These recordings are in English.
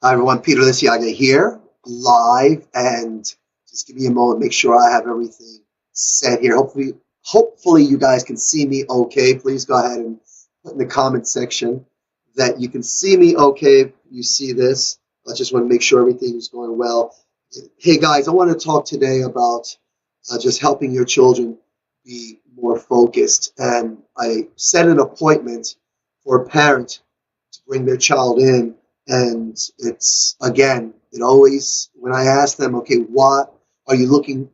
Hi everyone, Peter Liciaga here, live, and just give me a moment, make sure I have everything set here. Hopefully you guys can see me okay. Please go ahead and put in the comment section that you can see me okay if you see this. I just want to make sure everything is going well. Hey guys, I want to talk today about just helping your children be more focused. And I set an appointment for a parent to bring their child in. And it's, again, it always, when I ask them, okay, what are you looking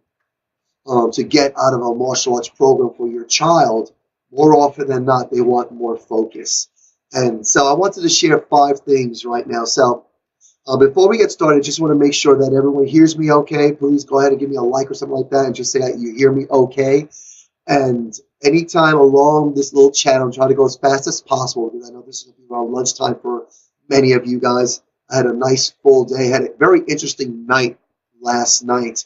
to get out of a martial arts program for your child, more often than not, they want more focus. And so I wanted to share 5 things right now. So before we get started, just want to make sure that everyone hears me okay. Please go ahead and give me a like or something like that and just say that you hear me okay. And anytime along this little chat, I'm trying to go as fast as possible because I know this is going to be around lunchtime for many of you guys. I had a nice full day, had a very interesting night last night,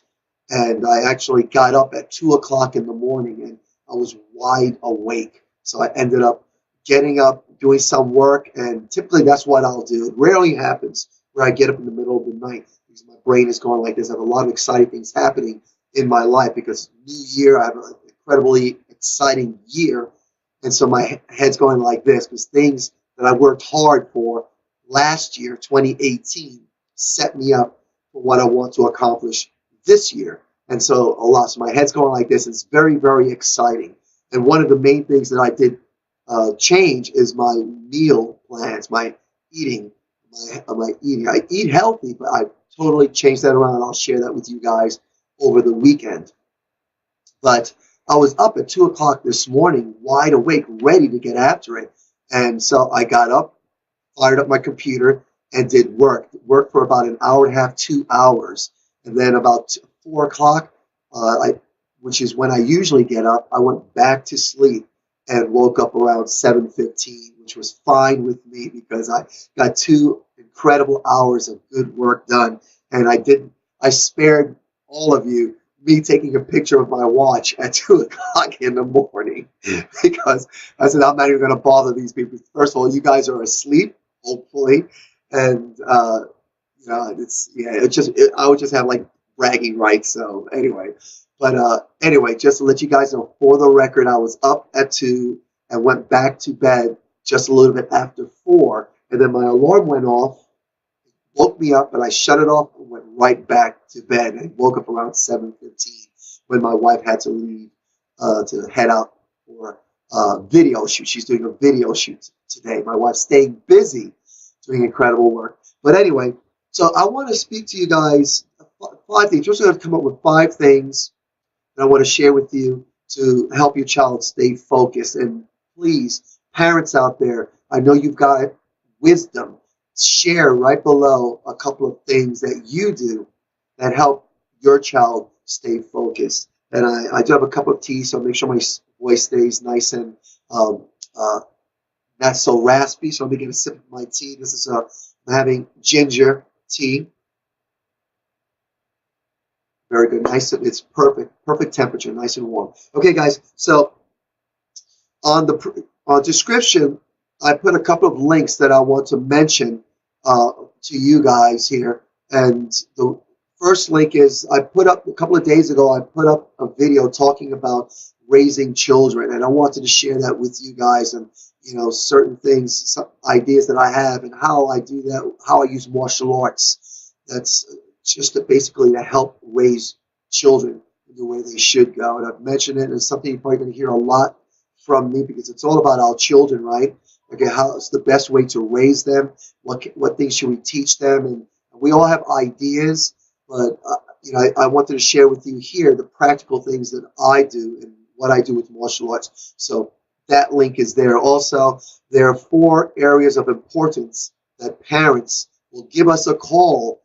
and I actually got up at 2 o'clock in the morning and I was wide awake. So I ended up getting up, doing some work, and typically that's what I'll do. It rarely happens where I get up in the middle of the night because my brain is going like this. I have a lot of exciting things happening in my life because New Year, I have an incredibly exciting year, and so my head's going like this because things that I worked hard for last year, 2018, set me up for what I want to accomplish this year. And so so my head's going like this. It's very, very exciting. And one of the main things that I did change is my meal plans, my eating, my eating. I eat healthy, but I totally changed that around. I'll share that with you guys over the weekend. But I was up at 2 o'clock this morning, wide awake, ready to get after it. And so I got up, fired up my computer, and did work for about an hour and a half, 2 hours. And then about 4 o'clock, which is when I usually get up, I went back to sleep and woke up around 7:15, which was fine with me because I got 2 incredible hours of good work done. And I spared all of you me taking a picture of my watch at 2 o'clock in the morning because I said, I'm not even going to bother these people. First of all, you guys are asleep, hopefully. And, I would just have like bragging rights. So anyway, just to let you guys know, for the record, I was up at 2 and went back to bed just a little bit after 4. And then my alarm went off, woke me up, but I shut it off and went right back to bed and woke up around 7:15 when my wife had to leave to head out for a video shoot. She's doing a video shoot today. My wife's staying busy doing incredible work. But anyway, so I want to speak to you guys 5 things. We're just going to come up with 5 things that I want to share with you to help your child stay focused. And please, parents out there, I know you've got wisdom. Share right below a couple of things that you do that help your child stay focused. And I do have a cup of tea, so make sure my voice stays nice and not so raspy. So I'm going to get a sip of my tea. I'm having ginger tea. Very good. Nice. It's perfect temperature, nice and warm. Okay, guys. So on the description, I put a couple of links that I want to mention to you guys here. And the first link is I put up a couple of days ago, I put up a video talking about raising children. And I wanted to share that with you guys and, certain things, some ideas that I have and how I do that, how I use martial arts. That's just basically to help raise children in the way they should go. And I've mentioned it, and it's something you're probably going to hear a lot from me because it's all about our children, right? Okay, how's the best way to raise them? What things should we teach them? And we all have ideas, but I wanted to share with you here the practical things that I do and what I do with martial arts. So that link is there. Also, there are 4 areas of importance that parents will give us a call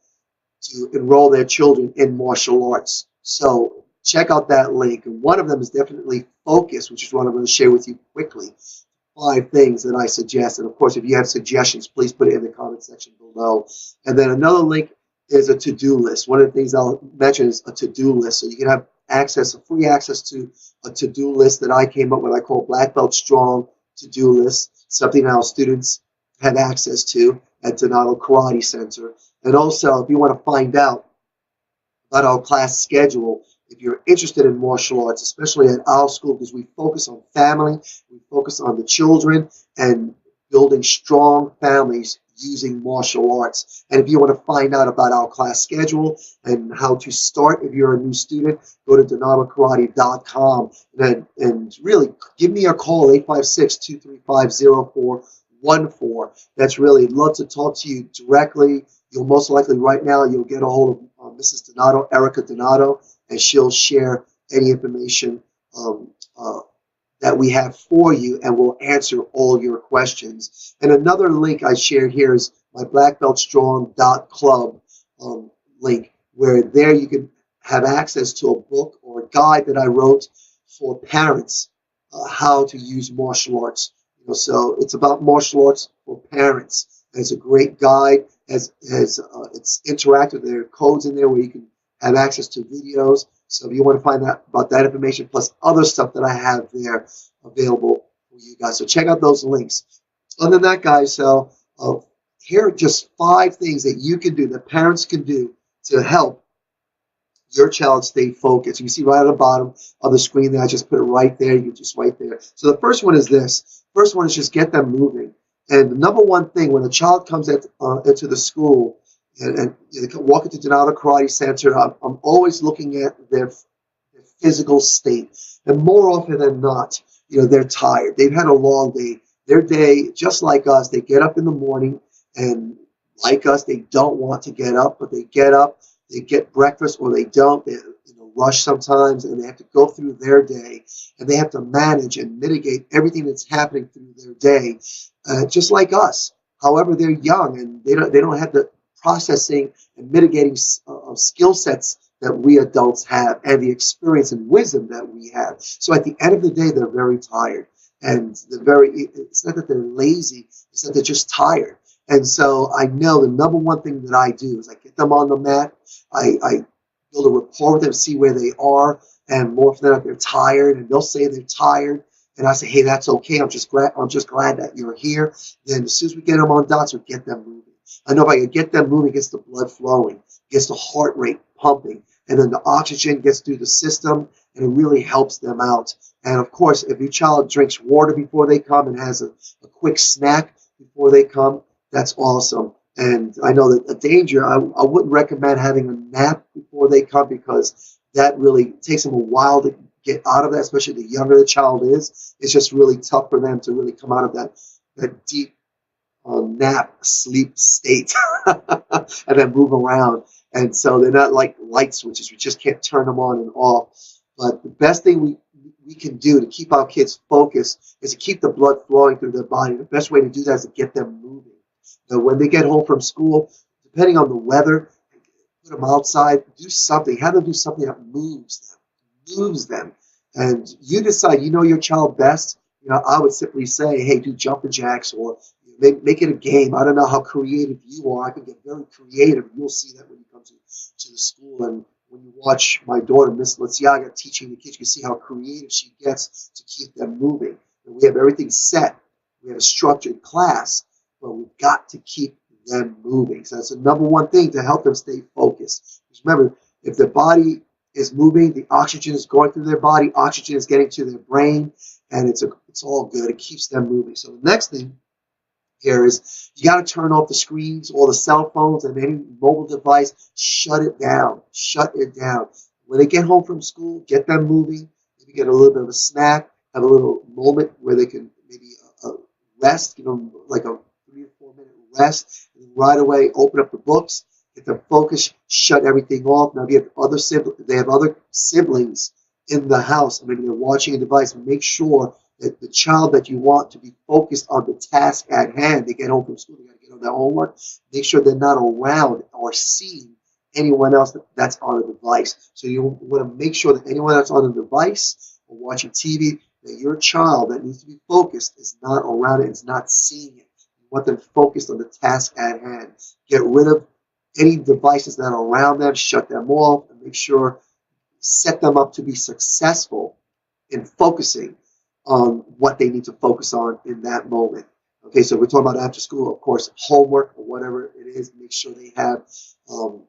to enroll their children in martial arts. So check out that link. And one of them is definitely focus, which is what I'm going to share with you quickly. 5 things that I suggest. And of course, if you have suggestions, please put it in the comment section below. And then another link is a to-do list. One of the things I'll mention is a to-do list. So you can have free access to a to-do list that I came up with. I call Black Belt Strong to-do list, something our students have access to. at Donato Karate Center. And also, if you want to find out about our class schedule, if you're interested in martial arts, especially at our school, because we focus on family, we focus on the children, and building strong families using martial arts. And if you want to find out about our class schedule and how to start if you're a new student, go to donatokarate.com and really give me a call, 856-235-0414. That's really, love to talk to you directly. You'll most likely right now, you'll get a hold of Mrs. Donato, Erica Donato, and she'll share any information that we have for you, and we'll answer all your questions. And another link I shared here is my blackbeltstrong.club link, where there you can have access to a book or a guide that I wrote for parents, how to use martial arts. So it's about martial arts for parents. And it's a great guide. It's interactive. There are codes in there where you can have access to videos. So if you want to find out about that information, plus other stuff that I have there available for you guys. So check out those links. Other than that, guys, so here are just 5 things that you can do, that parents can do to help your child stay focused. You can see right at the bottom of the screen there, I just put it right there. You just right there. So the first one is this. First one is just get them moving. And the number one thing when a child comes into the school and they walk into Donato Karate Center, I'm always looking at their physical state. And more often than not, they're tired. They've had a long day. Their day, just like us, they get up in the morning, and like us, they don't want to get up, but they get up, they get breakfast, or they don't. They rush sometimes, and they have to go through their day, and they have to manage and mitigate everything that's happening through their day, just like us. However, they're young, and they don't have the processing and mitigating skill sets that we adults have, and the experience and wisdom that we have. So at the end of the day, they're very tired, and it's not that they're lazy, it's that they're just tired. And so I know the number one thing that I do is I get them on the mat, I build a rapport with them, see where they are, and more often than not, they're tired, and they'll say they're tired, and I say, hey, that's okay, I'm just glad that you're here. Then as soon as we get them on dots, we get them moving. I know if I can get them moving, it gets the blood flowing, gets the heart rate pumping, and then the oxygen gets through the system, and it really helps them out. And of course, if your child drinks water before they come and has a quick snack before they come, that's awesome. And I know that a danger, I wouldn't recommend having a nap before they come, because that really takes them a while to get out of that, especially the younger the child is. It's just really tough for them to really come out of that deep nap sleep state and then move around. And so they're not like light switches. We just can't turn them on and off. But the best thing we can do to keep our kids focused is to keep the blood flowing through their body. The best way to do that is to get them moving. So when they get home from school, depending on the weather, put them outside, do something. Have them do something that moves them. And you decide, your child best. I would simply say, hey, do jumping jacks, or make it a game. I don't know how creative you are. I can get very creative. You'll see that when you come to the school. And when you watch my daughter, Miss Liciaga, teaching the kids, you can see how creative she gets to keep them moving. And we have everything set. We have a structured class, but we've got to keep them moving. So that's the number one thing to help them stay focused. Because remember, if their body is moving, the oxygen is going through their body, oxygen is getting to their brain, and it's all good. It keeps them moving. So the next thing here is you got to turn off the screens, all the cell phones, and any mobile device. Shut it down. Shut it down. When they get home from school, get them moving. Maybe get a little bit of a snack, have a little moment where they can maybe rest, like a 3 or 4 minute rest, and right away open up the books, get them focused, shut everything off. Now, if you have they have other siblings in the house, maybe they're watching a device, make sure that the child that you want to be focused on the task at hand, they get home from school, they got to get on their homework, make sure they're not around or seeing anyone else that's on a device. So you want to make sure that anyone that's on a device or watching TV, that your child that needs to be focused is not around it, is not seeing it. You want them focused on the task at hand. Get rid of any devices that are around them, shut them off, and make sure, set them up to be successful in focusing on what they need to focus on in that moment. Okay, so we're talking about after school, of course, homework or whatever it is. Make sure they have um,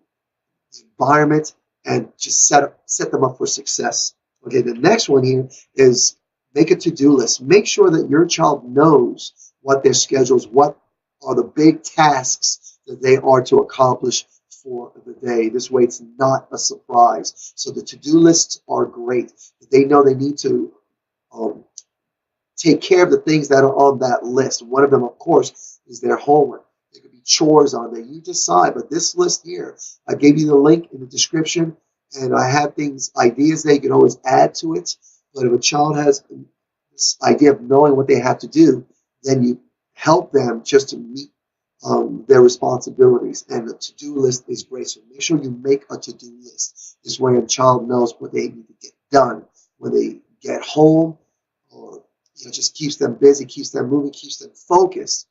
the environment and just set them up for success. Okay, the next one here is make a to-do list. Make sure that your child knows what their schedules, what are the big tasks that they are to accomplish for the day. This way it's not a surprise. So the to-do lists are great. They know they need to um, take care of the things that are on that list. One of them, of course, is their homework. There could be chores on there. You decide. But this list here, I gave you the link in the description, and I have things, ideas that you can always add to it. But if a child has this idea of knowing what they have to do, then you help them just to meet their responsibilities. And the to-do list is great. So make sure you make a to-do list. This way a child knows what they need to get done when they get home, or just keeps them busy, keeps them moving, keeps them focused,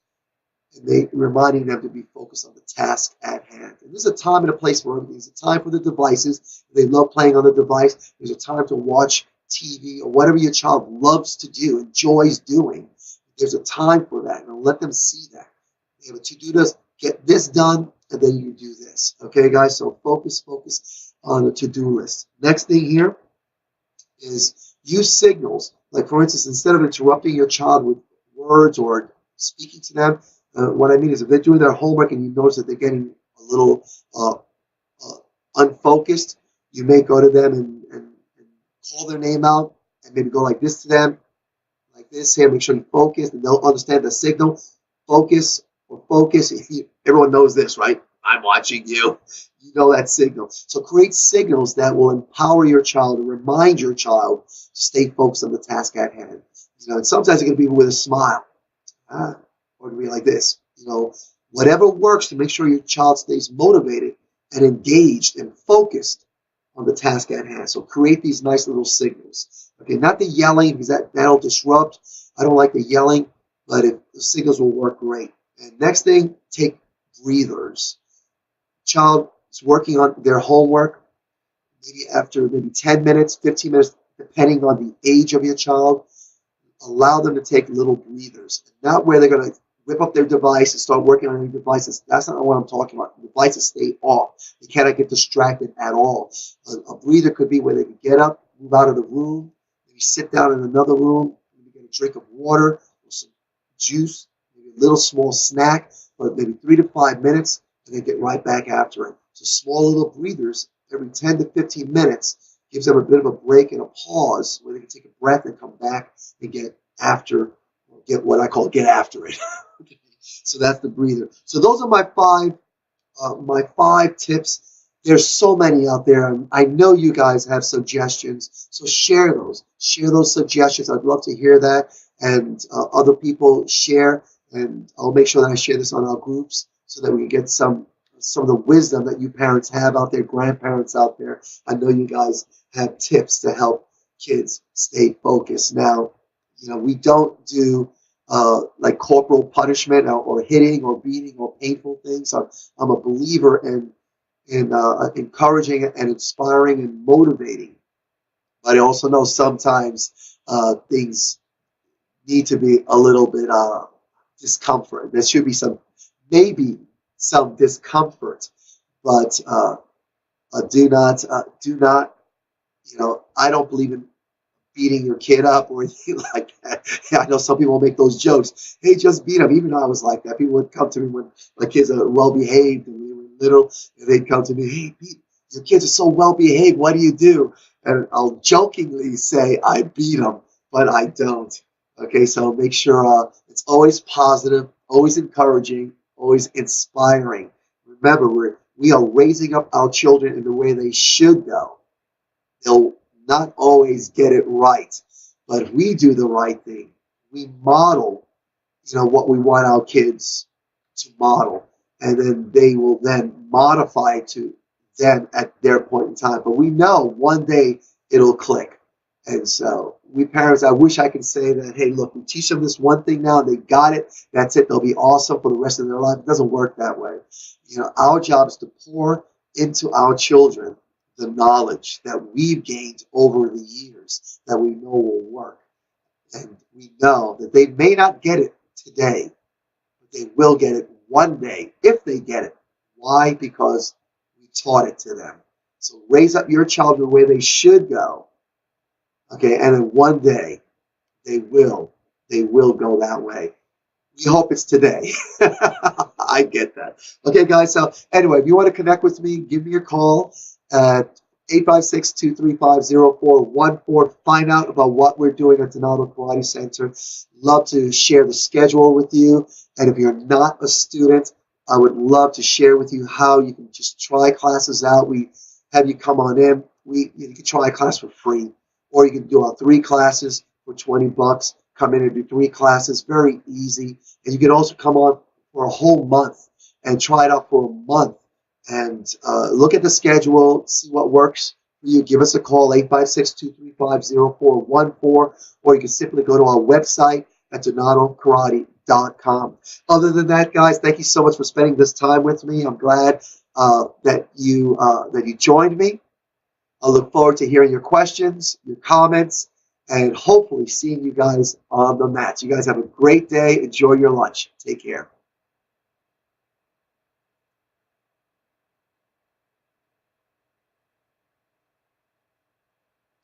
and they reminding them to be focused on the task at hand. And there's a time and a place for everything. There's a time for the devices. If they love playing on the device. There's a time to watch TV or whatever your child loves to do, enjoys doing. There's a time for that, and let them see that. They have a to-do list. Get this done, and then you do this. Okay, guys? So focus on the to-do list. Next thing here is use signals. Like, for instance, instead of interrupting your child with words or speaking to them, what I mean is if they're doing their homework and you notice that they're getting a little unfocused, you may go to them and call their name out and maybe go like this to them, like this here, make sure you focus, and they'll understand the signal. Focus or focus. Everyone knows this, right? I'm watching you. You know that signal. So create signals that will empower your child and remind your child to stay focused on the task at hand. And sometimes it can be with a smile, or it can be like this. Whatever works to make sure your child stays motivated and engaged and focused on the task at hand. So create these nice little signals. Okay, not the yelling, because that'll disrupt. I don't like the yelling, but the signals will work great. And next thing, take breathers. Child is working on their homework, maybe after 10 minutes, 15 minutes, depending on the age of your child, allow them to take little breathers. Not where they're going to whip up their device and start working on any devices. That's not what I'm talking about. The devices stay off. They cannot get distracted at all. A breather could be where they can get up, move out of the room, maybe sit down in another room, maybe get a drink of water or some juice, maybe a little small snack, but maybe 3 to 5 minutes, and then get right back after it. So small little breathers every 10 to 15 minutes gives them a bit of a break and a pause where they can take a breath and come back and get what I call get after it. So that's the breather. So those are my five tips. There's so many out there, and I know you guys have suggestions. So share those. Share those suggestions. I'd love to hear that, and other people share. And I'll make sure that I share this on our groups so that we can get some of the wisdom that you parents have out there, grandparents out there. I know you guys have tips to help kids stay focused. Now, we don't do like corporal punishment or hitting or beating or painful things. I'm a believer in encouraging and inspiring and motivating. But I also know sometimes things need to be a little bit discomfort. There should be maybe some discomfort, but do not. I don't believe in beating your kid up or anything like that. I know some people make those jokes. Hey, just beat him. Even though I was like that, people would come to me when my kids are well behaved and we were little, and they'd come to me, hey, Pete, your kids are so well behaved. What do you do? And I'll jokingly say I beat them, but I don't. Okay, so make sure it's always positive, always encouraging, always inspiring. Remember, we are raising up our children in the way they should go. They'll not always get it right, but if we do the right thing, we model, what we want our kids to model, and then they will then modify to them at their point in time. But we know one day it'll click. And so we parents, I wish I could say that, hey, look, we teach them this one thing now, and they got it. That's it. They'll be awesome for the rest of their life. It doesn't work that way. Our job is to pour into our children the knowledge that we've gained over the years that we know will work. And we know that they may not get it today, they will get it one day if they get it. Why? Because we taught it to them. So raise up your child the way they should go. Okay, and then one day they will go that way. We hope it's today. I get that. Okay, guys. So anyway, if you want to connect with me, give me a call at 856-235-0414. Find out about what we're doing at Donato Karate Center. Love to share the schedule with you. And if you're not a student, I would love to share with you how you can just try classes out. We have you come on in. You can try a class for free, or you can do 3 classes for $20. Come in and do 3 classes. Very easy. And you can also come on for a whole month and try it out for a month and look at the schedule, see what works for you. Give us a call, 856-235-0414, or you can simply go to our website at donatokarate.com. Other than that, guys, thank you so much for spending this time with me. I'm glad that you joined me. I look forward to hearing your questions, your comments, and hopefully seeing you guys on the mats. You guys have a great day. Enjoy your lunch. Take care.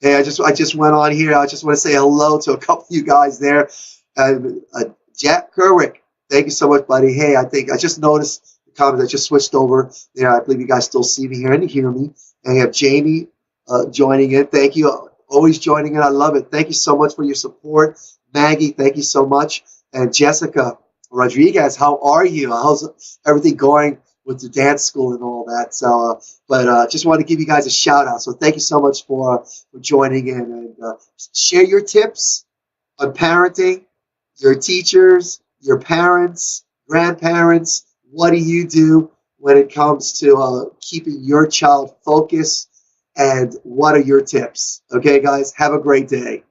Hey, I just went on here. I just want to say hello to a couple of you guys there. Jack Kerwick, thank you so much, buddy. Hey, I just noticed the comments. I just switched over there. I believe you guys still see me here and hear me. And you have Jamie joining in. Thank you. Always joining in. I love it. Thank you so much for your support. Maggie, thank you so much. And Jessica Rodriguez, how are you? How's everything going with the dance school and all that? So, but just want to give you guys a shout out. So thank you so much for joining in, and share your tips on parenting, your teachers, your parents, grandparents. What do you do when it comes to keeping your child focused? And what are your tips? Okay, guys, have a great day.